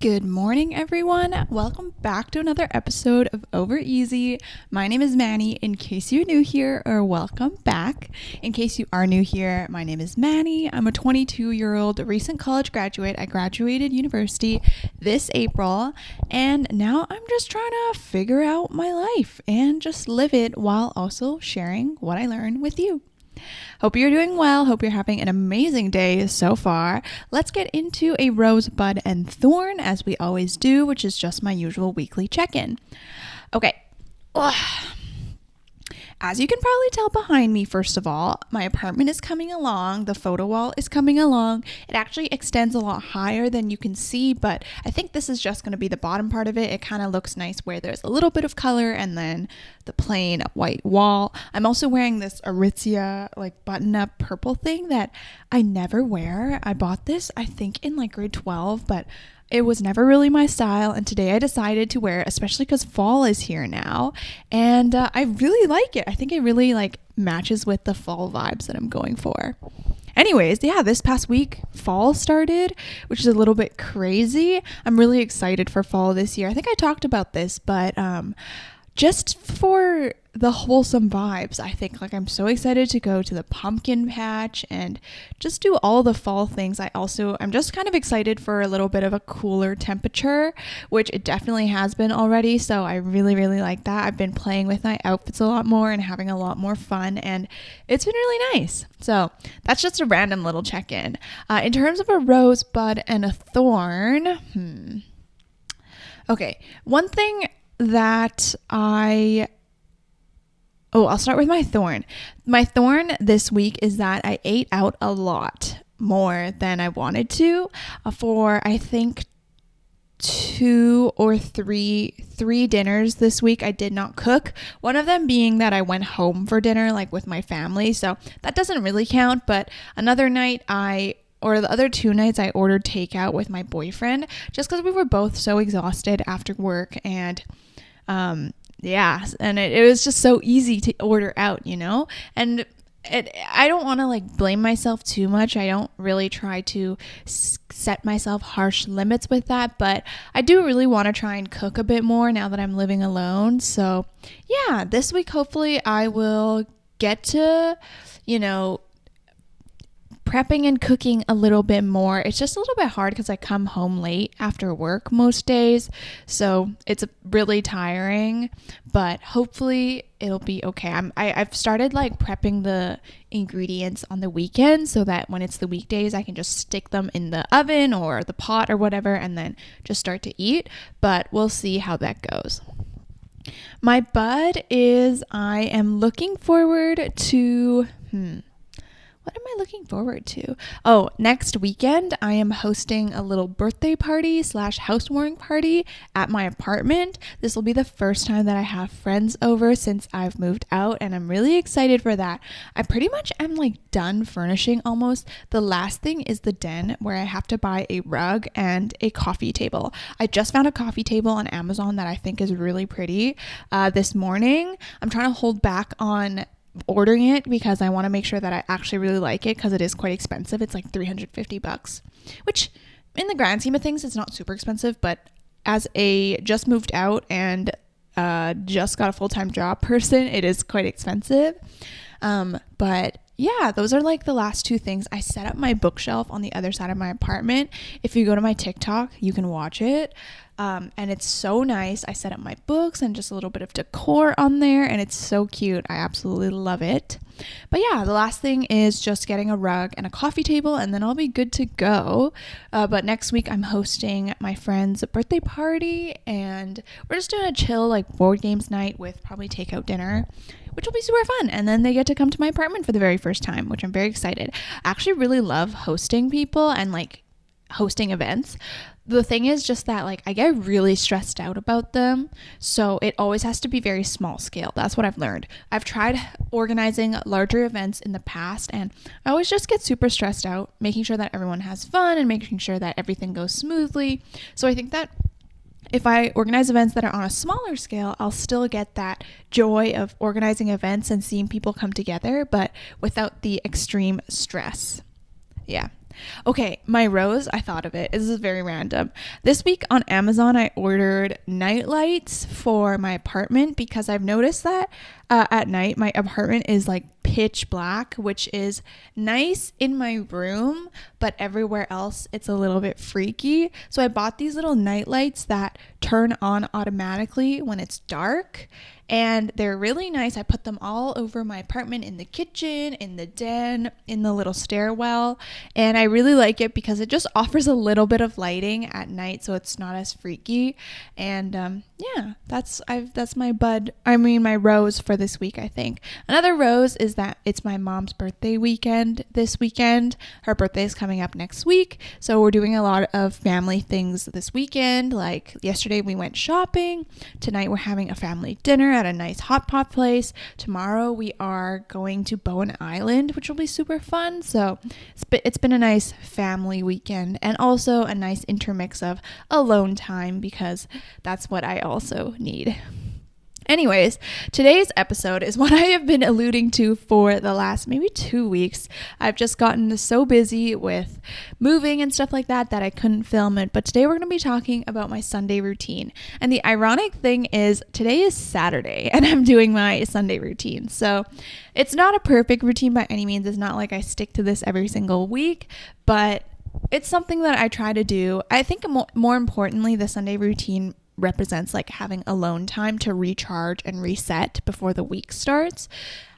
Good morning, everyone. Welcome back to another episode of Over Easy. My name is Manny. In case you're new here, or welcome back. In case you are new here, my name is Manny. I'm a 22-year-old recent college graduate. I graduated university this April, and now I'm just trying to figure out my life and just live it while also sharing what I learned with you. Hope you're doing well. Hope you're having an amazing day so far. Let's get into a rosebud and thorn as we always do, which is just my usual weekly check-in. Okay. Ugh. As you can probably tell behind me, first of all, my apartment is coming along. The photo wall is coming along. It actually extends a lot higher than you can see, but I think this is just going to be the bottom part of it. It kind of looks nice where there's a little bit of color and then the plain white wall. I'm also wearing this Aritzia button-up purple thing that I never wear. I bought this, I think, in grade 12, but it was never really my style, and today I decided to wear it, especially because fall is here now, and I really like it. I think it really matches with the fall vibes that I'm going for. Anyways, yeah, this past week, fall started, which is a little bit crazy. I'm really excited for fall this year. I think I talked about this, but just for the wholesome vibes, I think I'm so excited to go to the pumpkin patch and just do all the fall things. I'm just kind of excited for a little bit of a cooler temperature, which it definitely has been already. So I really, really like that. I've been playing with my outfits a lot more and having a lot more fun, and it's been really nice. So that's just a random little check-in. In terms of a rosebud and a thorn, okay, one thing that I'll start with my thorn. My thorn this week is that I ate out a lot more than I wanted to for, I think, two or three dinners this week. I did not cook. One of them being that I went home for dinner, with my family. So that doesn't really count. But another night the other two nights I ordered takeout with my boyfriend just because we were both so exhausted after work, and and it was just so easy to order out, and I don't want to blame myself too much. I don't really try to set myself harsh limits with that, but I do really want to try and cook a bit more now that I'm living alone. So yeah, this week hopefully I will get to, prepping and cooking a little bit more. It's just a little bit hard because I come home late after work most days, so it's really tiring, but hopefully it'll be okay. I've started prepping the ingredients on the weekend so that when it's the weekdays I can just stick them in the oven or the pot or whatever and then just start to eat, but we'll see how that goes. My bud is I am looking forward to what am I looking forward to? Oh, next weekend, I am hosting a little birthday party / housewarming party at my apartment. This will be the first time that I have friends over since I've moved out, and I'm really excited for that. I pretty much am done furnishing almost. The last thing is the den where I have to buy a rug and a coffee table. I just found a coffee table on Amazon that I think is really pretty this morning. I'm trying to hold back on ordering it because I want to make sure that I actually really like it because it is quite expensive. It's $350, which in the grand scheme of things, it's not super expensive, but as a just moved out and just got a full-time job person, it is quite expensive. But yeah, those are the last two things. I set up my bookshelf on the other side of my apartment. If you go to my TikTok, you can watch it. And it's so nice. I set up my books and just a little bit of decor on there, and it's so cute. I absolutely love it. But yeah, the last thing is just getting a rug and a coffee table, and then I'll be good to go. But next week I'm hosting my friend's birthday party, and we're just doing a chill board games night with probably takeout dinner, which will be super fun. And then they get to come to my apartment for the very first time, which I'm very excited. I actually really love hosting people and hosting events. The thing is just that I get really stressed out about them, so it always has to be very small scale. That's what I've learned. I've tried organizing larger events in the past, and I always just get super stressed out making sure that everyone has fun and making sure that everything goes smoothly. So I think that if I organize events that are on a smaller scale, I'll still get that joy of organizing events and seeing people come together, but without the extreme stress. Yeah. Okay, my rose, I thought of it. This is very random. This week on Amazon, I ordered night lights for my apartment because I've noticed that at night my apartment is like pitch black, which is nice in my room, but everywhere else it's a little bit freaky. So I bought these little night lights that turn on automatically when it's dark. And they're really nice. I put them all over my apartment, in the kitchen, in the den, in the little stairwell. And I really like it because it just offers a little bit of lighting at night so it's not as freaky. And yeah, that's my rose for this week, I think. Another rose is that it's my mom's birthday weekend this weekend. Her birthday is coming up next week. So we're doing a lot of family things this weekend. Like yesterday we went shopping. Tonight we're having a family dinner at a nice hot pot place. Tomorrow we are going to Bowen Island, which will be super fun. So it's been a nice family weekend and also a nice intermix of alone time because that's what I also need. Anyways, today's episode is what I have been alluding to for the last maybe 2 weeks. I've just gotten so busy with moving and stuff like that I couldn't film it. But today we're going to be talking about my Sunday routine. And the ironic thing is today is Saturday and I'm doing my Sunday routine. So it's not a perfect routine by any means. It's not like I stick to this every single week, but it's something that I try to do. I think more importantly, the Sunday routine represents like having alone time to recharge and reset before the week starts.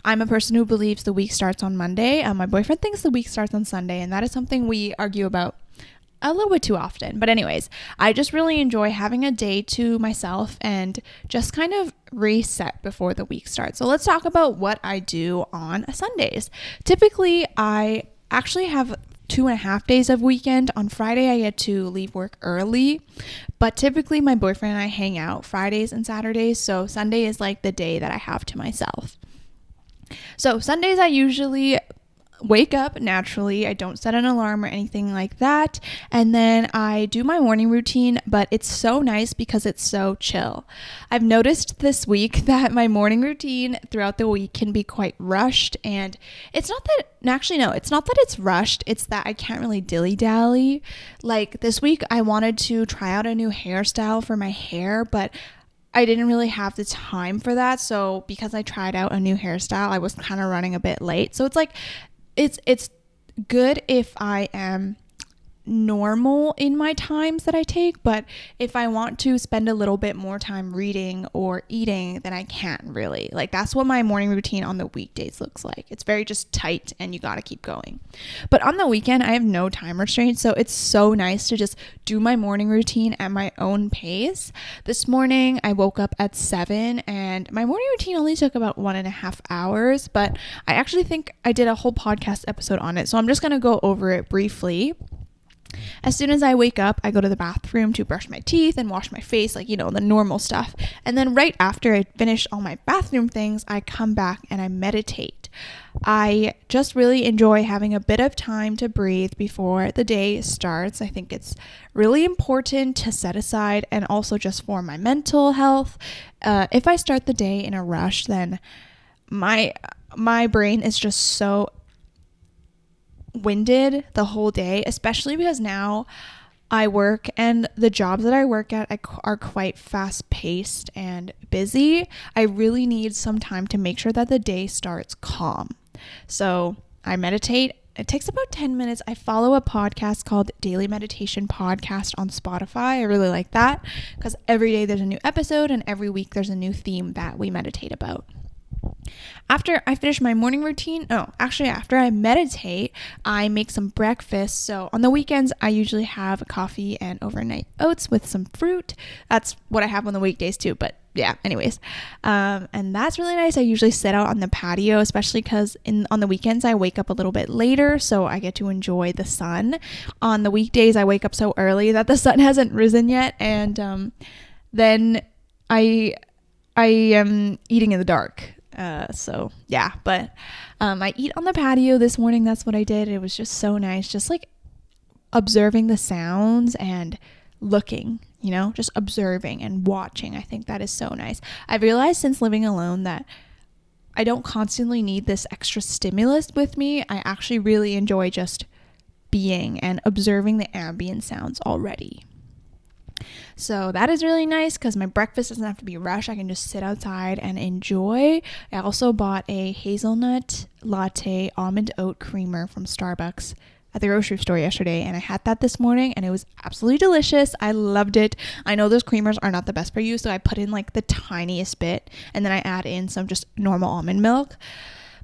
I'm a person who believes the week starts on Monday. My boyfriend thinks the week starts on Sunday, and that is something we argue about a little bit too often. But anyways, I just really enjoy having a day to myself and just kind of reset before the week starts. So let's talk about what I do on Sundays. Typically, I actually have 2.5 days of weekend. On Friday, I get to leave work early, but typically my boyfriend and I hang out Fridays and Saturdays, so Sunday is like the day that I have to myself. So Sundays, I usually wake up naturally. I don't set an alarm or anything like that. And then I do my morning routine, but it's so nice because it's so chill. I've noticed this week that my morning routine throughout the week can be quite rushed. And it's not that it's rushed. It's that I can't really dilly-dally. Like this week, I wanted to try out a new hairstyle for my hair, but I didn't really have the time for that. So because I tried out a new hairstyle, I was kind of running a bit late. So it's like, it's good if I am normal in my times that I take, but if I want to spend a little bit more time reading or eating, then I can't really. Like that's what my morning routine on the weekdays looks like. It's very just tight and you got to keep going. But on the weekend, I have no time restraints, so it's so nice to just do my morning routine at my own pace. This morning, I woke up at 7 and my morning routine only took about 1.5 hours, but I actually think I did a whole podcast episode on it, so I'm just going to go over it briefly. As soon as I wake up, I go to the bathroom to brush my teeth and wash my face, like, the normal stuff. And then right after I finish all my bathroom things, I come back and I meditate. I just really enjoy having a bit of time to breathe before the day starts. I think it's really important to set aside, and also just for my mental health. If I start the day in a rush, then my brain is just so winded the whole day, especially because now I work and the jobs that I work at are quite fast paced and busy. I really need some time to make sure that the day starts calm. So I meditate. It takes about 10 minutes. I follow a podcast called Daily Meditation Podcast on Spotify. I really like that because every day there's a new episode and every week there's a new theme that we meditate about. After I finish my morning routine, after I meditate, I make some breakfast. So on the weekends, I usually have coffee and overnight oats with some fruit. That's what I have on the weekdays too, but yeah, anyways. And that's really nice. I usually sit out on the patio, especially because on the weekends, I wake up a little bit later, so I get to enjoy the sun. On the weekdays, I wake up so early that the sun hasn't risen yet, and then I am eating in the dark. So yeah, but I eat on the patio this morning. That's what I did. It was just so nice, just like observing the sounds and looking, just observing and watching. I think that is so nice. I've realized since living alone that I don't constantly need this extra stimulus with me. I actually really enjoy just being and observing the ambient sounds already. So that is really nice because my breakfast doesn't have to be rushed. I can just sit outside and enjoy. I also bought a hazelnut latte almond oat creamer from Starbucks at the grocery store yesterday, and I had that this morning and it was absolutely delicious. I loved it. I know those creamers are not the best for you, so I put in like the tiniest bit and then I add in some just normal almond milk,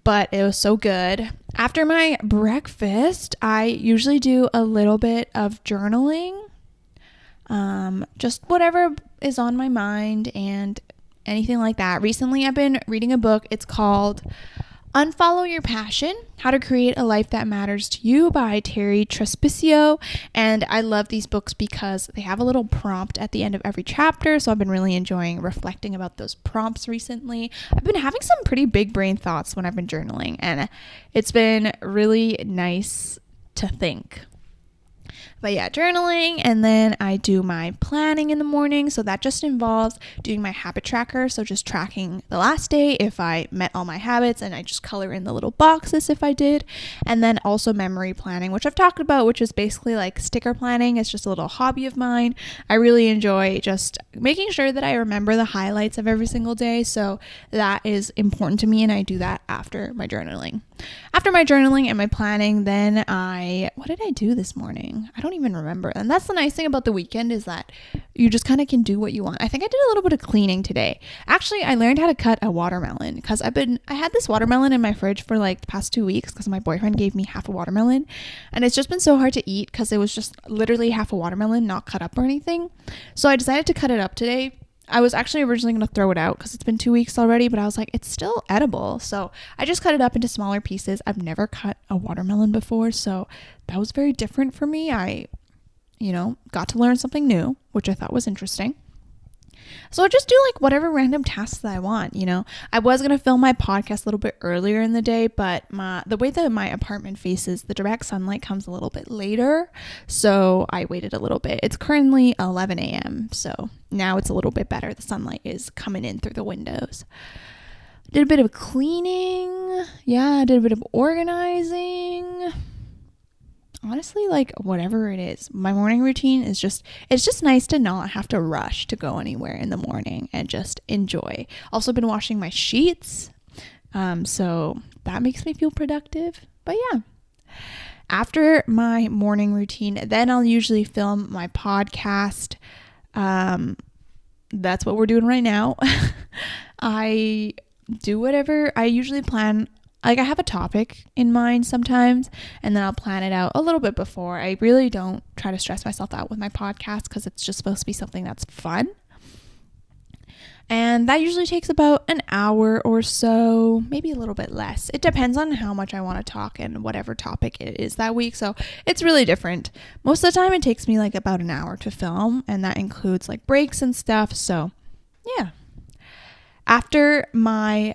but it was so good. After my breakfast, I usually do a little bit of journaling, just whatever is on my mind and anything like that. Recently I've been reading a book. It's called Unfollow Your Passion, How to Create a Life That Matters to You by Terry Trespicio. And I love these books because they have a little prompt at the end of every chapter. So I've been really enjoying reflecting about those prompts recently. I've been having some pretty big brain thoughts when I've been journaling, and it's been really nice to think. But yeah, journaling, and then I do my planning in the morning. So that just involves doing my habit tracker. So just tracking the last day if I met all my habits, and I just color in the little boxes if I did. And then also memory planning, which I've talked about, which is basically like sticker planning. It's just a little hobby of mine. I really enjoy just making sure that I remember the highlights of every single day. So that is important to me, and I do that after my journaling. After my journaling and my planning, then what did I do this morning? I don't even remember. And that's the nice thing about the weekend, is that you just kind of can do what you want. I think I did a little bit of cleaning today. Actually, I learned how to cut a watermelon because I had this watermelon in my fridge for like the past 2 weeks because my boyfriend gave me half a watermelon, and it's just been so hard to eat because it was just literally half a watermelon, not cut up or anything. So I decided to cut it up today. I was actually originally going to throw it out because it's been 2 weeks already, but I was like, it's still edible. So I just cut it up into smaller pieces. I've never cut a watermelon before, so that was very different for me. I, got to learn something new, which I thought was interesting. So I just do like whatever random tasks that I want, I was going to film my podcast a little bit earlier in the day, but the way that my apartment faces, the direct sunlight comes a little bit later. So I waited a little bit. It's currently 11 a.m. So now it's a little bit better. The sunlight is coming in through the windows. Did a bit of cleaning. Yeah, I did a bit of organizing. Honestly, like whatever it is, my morning routine is it's just nice to not have to rush to go anywhere in the morning and just enjoy. Also been washing my sheets. So that makes me feel productive. But yeah, after my morning routine, then I'll usually film my podcast. That's what we're doing right now. I do whatever. I usually plan. Like I have a topic in mind sometimes, and then I'll plan it out a little bit before. I really don't try to stress myself out with my podcast because it's just supposed to be something that's fun. And that usually takes about an hour or so, maybe a little bit less. It depends on how much I want to talk and whatever topic it is that week. So it's really different. Most of the time it takes me like about an hour to film, and that includes like breaks and stuff. So yeah. After my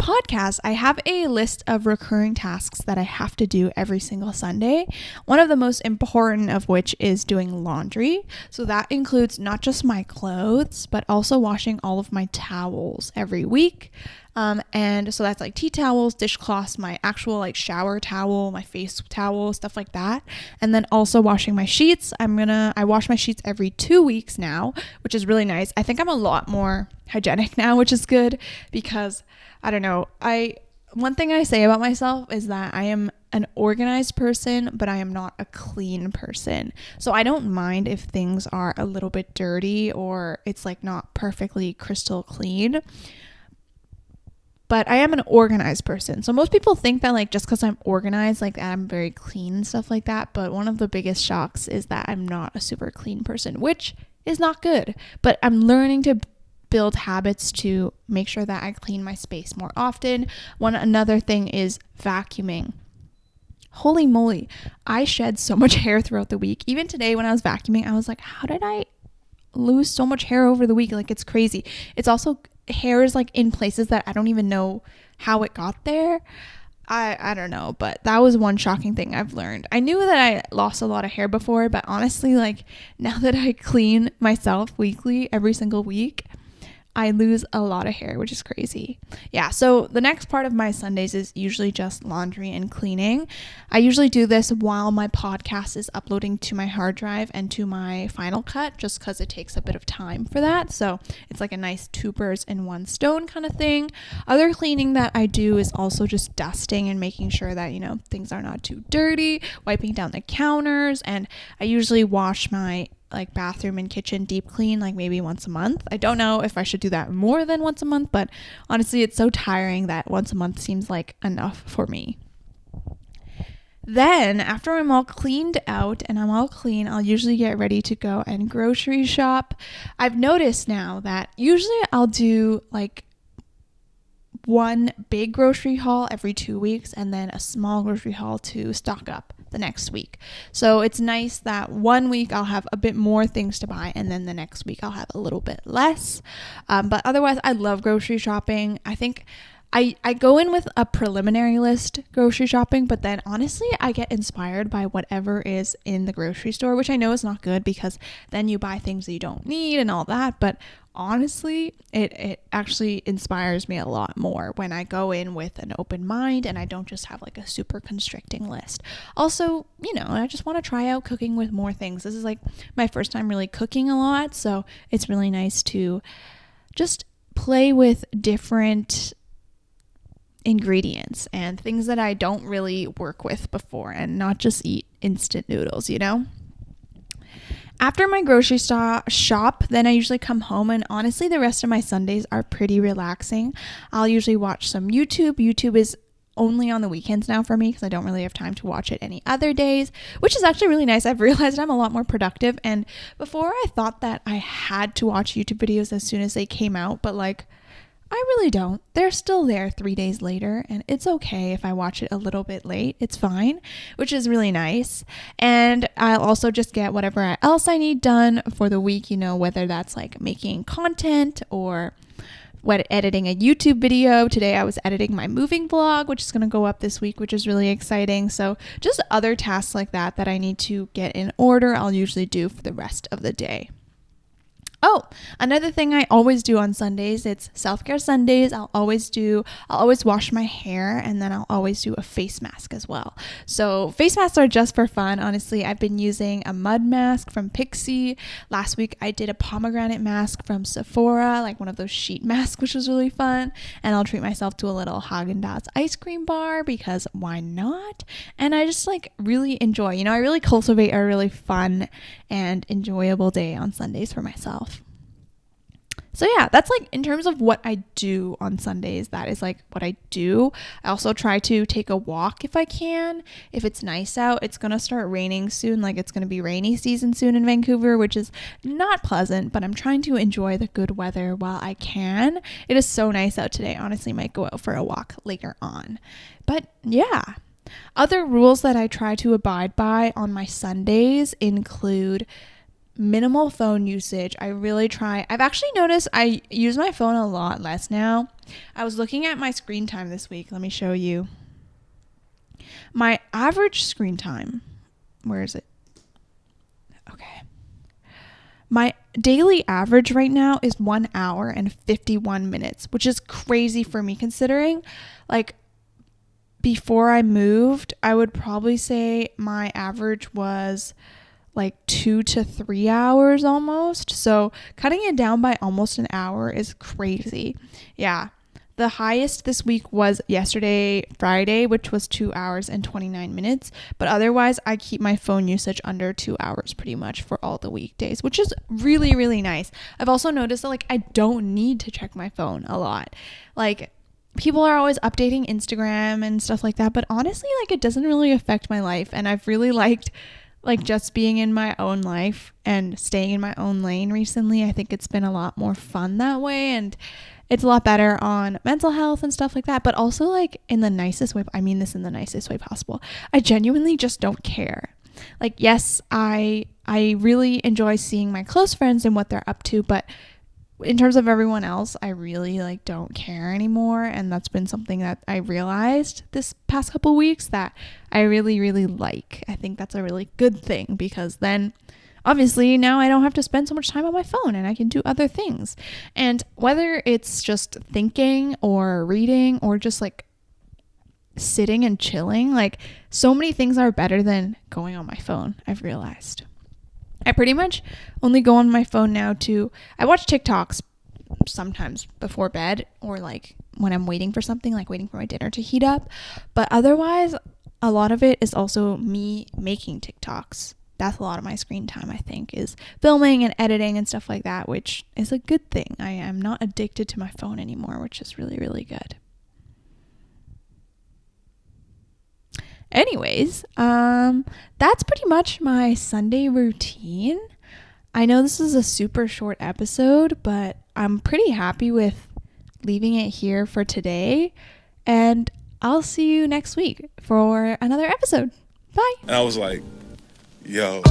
podcast, I have a list of recurring tasks that I have to do every single Sunday. One of the most important of which is doing laundry. So that includes not just my clothes, but also washing all of my towels every week. And so that's like tea towels, dishcloths, my actual like shower towel, my face towel, stuff like that. And then also washing my sheets. I wash my sheets every 2 weeks now, which is really nice. I think I'm a lot more hygienic now, which is good because I don't know. One thing I say about myself is that I am an organized person, but I am not a clean person. So I don't mind if things are a little bit dirty or it's like not perfectly crystal clean. But I am an organized person. So most people think that like just because I'm organized, like I'm very clean and stuff like that. But one of the biggest shocks is that I'm not a super clean person, which is not good. But I'm learning to build habits to make sure that I clean my space more often. Another thing is vacuuming. Holy moly, I shed so much hair throughout the week. Even today when I was vacuuming, I was like, how did I lose so much hair over the week? Like it's crazy. It's also hair is like in places that I don't even know how it got there. I don't know, but that was one shocking thing I've learned. I knew that I lost a lot of hair before, but honestly, like now that I clean myself weekly, every single week, I lose a lot of hair, which is crazy. Yeah, so the next part of my Sundays is usually just laundry and cleaning. I usually do this while my podcast is uploading to my hard drive and to my Final Cut, just because it takes a bit of time for that. So it's like a nice two birds in one stone kind of thing. Other cleaning that I do is also just dusting and making sure that, things are not too dirty, wiping down the counters, and I usually wash my bathroom and kitchen deep clean maybe once a month. I don't know if I should do that more than once a month, but honestly it's so tiring that once a month seems like enough for me. Then after I'm all cleaned out and I'm all clean, I'll usually get ready to go and grocery shop. I've noticed now that usually I'll do one big grocery haul every 2 weeks and then a small grocery haul to stock up the next week. So it's nice that 1 week I'll have a bit more things to buy and then the next week I'll have a little bit less. But otherwise, I love grocery shopping. I think I go in with a preliminary list grocery shopping, but then honestly, I get inspired by whatever is in the grocery store, which I know is not good because then you buy things that you don't need and all that. But honestly, it actually inspires me a lot more when I go in with an open mind and I don't just have a super constricting list. Also, I just want to try out cooking with more things. This is my first time really cooking a lot, so it's really nice to just play with different ingredients and things that I don't really work with before and not just eat instant noodles, After my grocery shop, then I usually come home, and honestly the rest of my Sundays are pretty relaxing. I'll usually watch some YouTube. YouTube is only on the weekends now for me because I don't really have time to watch it any other days, which is actually really nice. I've realized I'm a lot more productive, and before I thought that I had to watch YouTube videos as soon as they came out, but I really don't. They're still there 3 days later, and it's okay if I watch it a little bit late. It's fine, which is really nice. And I'll also just get whatever else I need done for the week, whether that's making content or editing a YouTube video. Today I was editing my moving vlog, which is going to go up this week, which is really exciting. So just other tasks like that I need to get in order, I'll usually do for the rest of the day. Oh, another thing I always do on Sundays, it's self-care Sundays. I'll always wash my hair, and then I'll always do a face mask as well. So face masks are just for fun. Honestly, I've been using a mud mask from Pixie. Last week I did a pomegranate mask from Sephora, one of those sheet masks, which was really fun. And I'll treat myself to a little Haagen-Dazs ice cream bar because why not? And I just really enjoy, I really cultivate a really fun and enjoyable day on Sundays for myself. So yeah, that's in terms of what I do on Sundays, that is what I do. I also try to take a walk if I can. If it's nice out, it's going to start raining soon. It's going to be rainy season soon in Vancouver, which is not pleasant, but I'm trying to enjoy the good weather while I can. It is so nice out today. Honestly, might go out for a walk later on. But yeah. Other rules that I try to abide by on my Sundays include minimal phone usage. I really try. I've actually noticed I use my phone a lot less now. I was looking at my screen time this week. Let me show you. My average screen time. Where is it? Okay. My daily average right now is 1 hour and 51 minutes, which is crazy for me considering before I moved, I would probably say my average was 2 to 3 hours almost. So cutting it down by almost an hour is crazy. Yeah. The highest this week was yesterday, Friday, which was 2 hours and 29 minutes. But otherwise, I keep my phone usage under 2 hours pretty much for all the weekdays, which is really, really nice. I've also noticed that I don't need to check my phone a lot. People are always updating Instagram and stuff like that, but honestly, it doesn't really affect my life. And I've really liked just being in my own life and staying in my own lane recently. I think it's been a lot more fun that way, and it's a lot better on mental health and stuff like that, but also in the nicest way. I mean this in the nicest way possible. I genuinely just don't care. Yes, I really enjoy seeing my close friends and what they're up to, but in terms of everyone else, I really don't care anymore. And that's been something that I realized this past couple weeks that I really, really like. I think that's a really good thing because then obviously now I don't have to spend so much time on my phone and I can do other things. And whether it's just thinking or reading or just like sitting and chilling, like so many things are better than going on my phone, I've realized. I pretty much only go on my phone now I watch TikToks sometimes before bed or like when I'm waiting for something, like waiting for my dinner to heat up. But otherwise, a lot of it is also me making TikToks. That's a lot of my screen time, I think, is filming and editing and stuff like that, which is a good thing. I am not addicted to my phone anymore, which is really, really good. Anyways, that's pretty much my Sunday routine. I know this is a super short episode, but I'm pretty happy with leaving it here for today. And I'll see you next week for another episode. Bye. And I was like, yo.